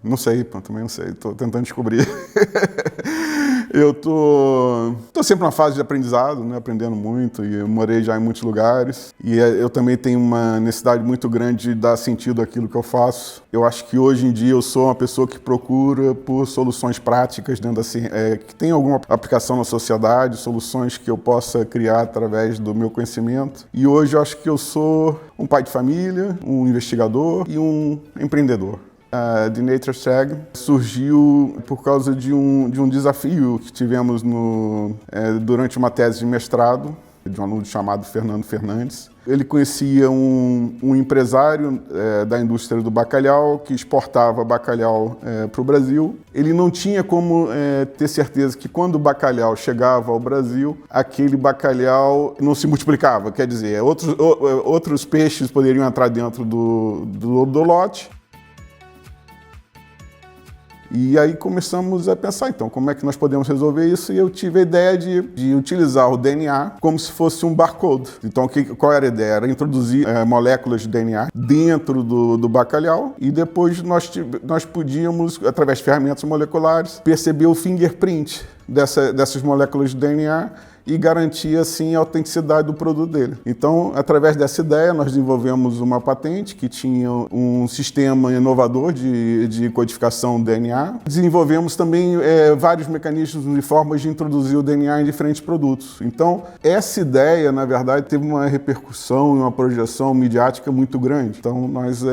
Não sei, também não sei, estou tentando descobrir. Eu tô sempre numa fase de aprendizado, né? Aprendendo muito, e eu morei já em muitos lugares. E eu também tenho uma necessidade muito grande de dar sentido àquilo que eu faço. Eu acho que hoje em dia eu sou uma pessoa que procura por soluções práticas dentro que tem alguma aplicação na sociedade, soluções que eu possa criar através do meu conhecimento. E hoje eu acho que eu sou um pai de família, um investigador e um empreendedor. A The Nature Tag surgiu por causa de um desafio que tivemos durante uma tese de mestrado de um aluno chamado Fernando Fernandes. Ele conhecia um empresário da indústria do bacalhau que exportava bacalhau para o Brasil. Ele não tinha como ter certeza que quando o bacalhau chegava ao Brasil, aquele bacalhau não se multiplicava. Quer dizer, outros peixes poderiam entrar dentro do lote. E aí começamos a pensar, então, como é que nós podemos resolver isso? E eu tive a ideia de utilizar o DNA como se fosse um barcode. Então, qual era a ideia? Era introduzir moléculas de DNA dentro do bacalhau e depois nós podíamos, através de ferramentas moleculares, perceber o fingerprint dessas moléculas de DNA e garantir, assim, a autenticidade do produto dele. Então, através dessa ideia, nós desenvolvemos uma patente que tinha um sistema inovador de codificação do DNA. Desenvolvemos também vários mecanismos e formas de introduzir o DNA em diferentes produtos. Então, essa ideia, na verdade, teve uma repercussão e uma projeção midiática muito grande. Então, nós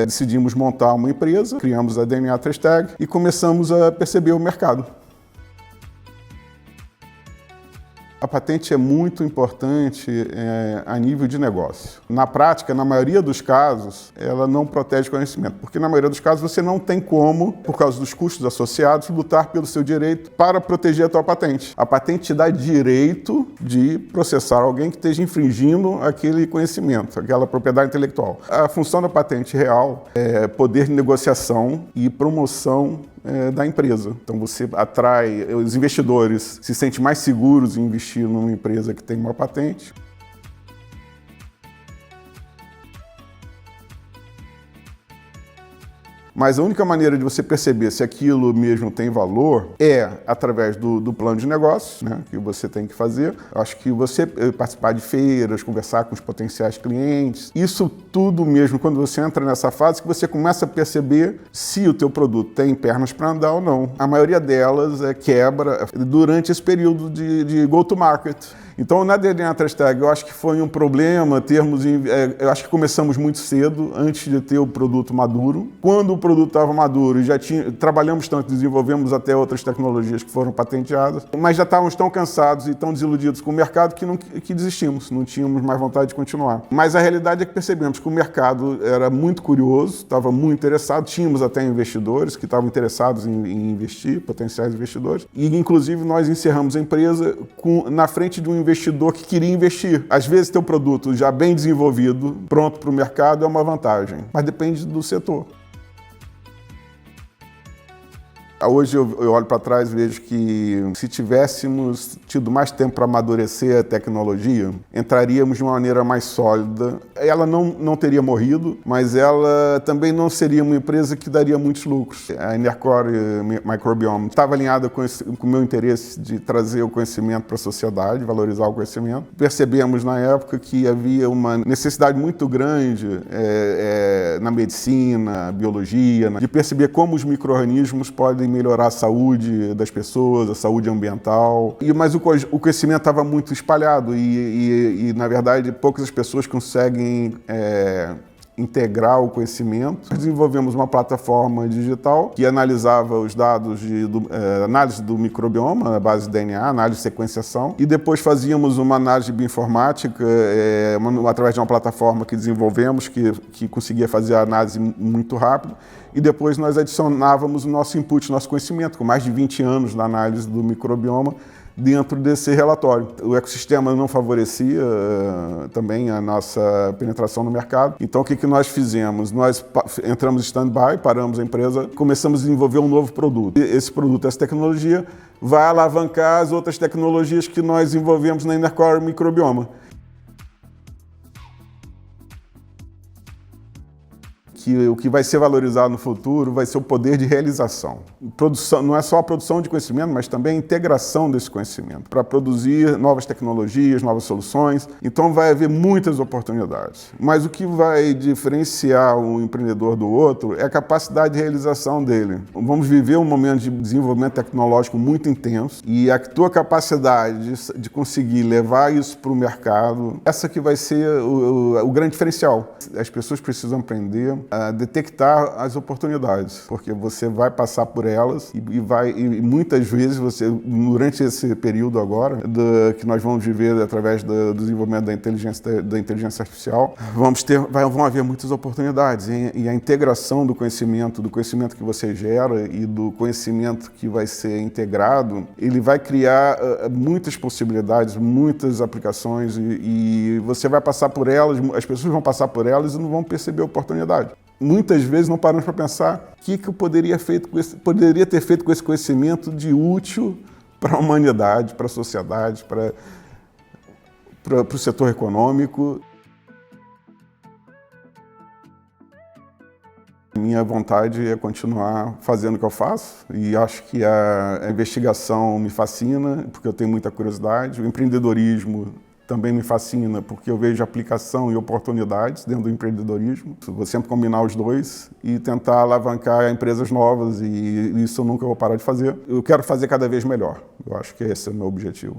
decidimos montar uma empresa, criamos a DNA Trace Tag e começamos a perceber o mercado. A patente é muito importante a nível de negócio. Na prática, na maioria dos casos, ela não protege conhecimento, porque na maioria dos casos você não tem como, por causa dos custos associados, lutar pelo seu direito para proteger a tua patente. A patente te dá direito de processar alguém que esteja infringindo aquele conhecimento, aquela propriedade intelectual. A função da patente real é poder de negociação e promoção da empresa. Então você atrai, os investidores se sentem mais seguros em investir numa empresa que tem uma patente. Mas a única maneira de você perceber se aquilo mesmo tem valor é através do plano de negócios, né, que você tem que fazer. Eu acho que você participar de feiras, conversar com os potenciais clientes, isso tudo mesmo, quando você entra nessa fase, que você começa a perceber se o teu produto tem pernas para andar ou não. A maioria delas quebra durante esse período de go-to-market. Então, na DNA Trace Tag, eu acho que foi um problema eu acho que começamos muito cedo, antes de ter o produto maduro. Quando o produto estava maduro, trabalhamos tanto, desenvolvemos até outras tecnologias que foram patenteadas, mas já estávamos tão cansados e tão desiludidos com o mercado que desistimos, não tínhamos mais vontade de continuar. Mas a realidade é que percebemos que o mercado era muito curioso, estava muito interessado, tínhamos até investidores que estavam interessados em investir, potenciais investidores, e inclusive nós encerramos a empresa na frente de um investidor que queria investir. Às vezes, ter um produto já bem desenvolvido, pronto para o mercado, é uma vantagem, mas depende do setor. Hoje eu olho para trás e vejo que se tivéssemos tido mais tempo para amadurecer a tecnologia, entraríamos de uma maneira mais sólida. Ela não teria morrido, mas ela também não seria uma empresa que daria muitos lucros. A Enercore Microbiome estava alinhada com o meu interesse de trazer o conhecimento para a sociedade, valorizar o conhecimento. Percebemos na época que havia uma necessidade muito grande na medicina, biologia, de perceber como os micro-organismos podem melhorar a saúde das pessoas, a saúde ambiental. Mas o conhecimento estava muito espalhado e, na verdade, poucas pessoas conseguem integrar o conhecimento. Nós desenvolvemos uma plataforma digital que analisava os dados análise do microbioma, a base de DNA, análise de sequenciação, e depois fazíamos uma análise bioinformática através de uma plataforma que desenvolvemos, que conseguia fazer a análise muito rápido, e depois nós adicionávamos o nosso input, nosso conhecimento, com mais de 20 anos na análise do microbioma, dentro desse relatório. O ecossistema não favorecia também a nossa penetração no mercado. Então, o que nós fizemos? Nós entramos em stand-by, paramos a empresa, começamos a desenvolver um novo produto. Esse produto, essa tecnologia, vai alavancar as outras tecnologias que nós desenvolvemos na Enercore Microbioma. que o que vai ser valorizado no futuro vai ser o poder de realização. Produção, não é só a produção de conhecimento, mas também a integração desse conhecimento para produzir novas tecnologias, novas soluções. Então vai haver muitas oportunidades. Mas o que vai diferenciar um empreendedor do outro é a capacidade de realização dele. Vamos viver um momento de desenvolvimento tecnológico muito intenso e a tua capacidade de conseguir levar isso para o mercado, essa que vai ser o grande diferencial. As pessoas precisam aprender a detectar as oportunidades, porque você vai passar por elas e muitas vezes você, durante esse período agora, que nós vamos viver através do desenvolvimento da inteligência artificial, vão haver muitas oportunidades e a integração do conhecimento que você gera e do conhecimento que vai ser integrado, ele vai criar muitas possibilidades, muitas aplicações e você vai passar por elas, as pessoas vão passar por elas e não vão perceber a oportunidade. Muitas vezes não paramos para pensar o que eu poderia ter feito com esse conhecimento de útil para a humanidade, para a sociedade, para o setor econômico. Minha vontade é continuar fazendo o que eu faço e acho que a investigação me fascina, porque eu tenho muita curiosidade. O empreendedorismo também me fascina, porque eu vejo aplicação e oportunidades dentro do empreendedorismo. Vou sempre combinar os dois e tentar alavancar empresas novas e isso eu nunca vou parar de fazer. Eu quero fazer cada vez melhor. Eu acho que esse é o meu objetivo.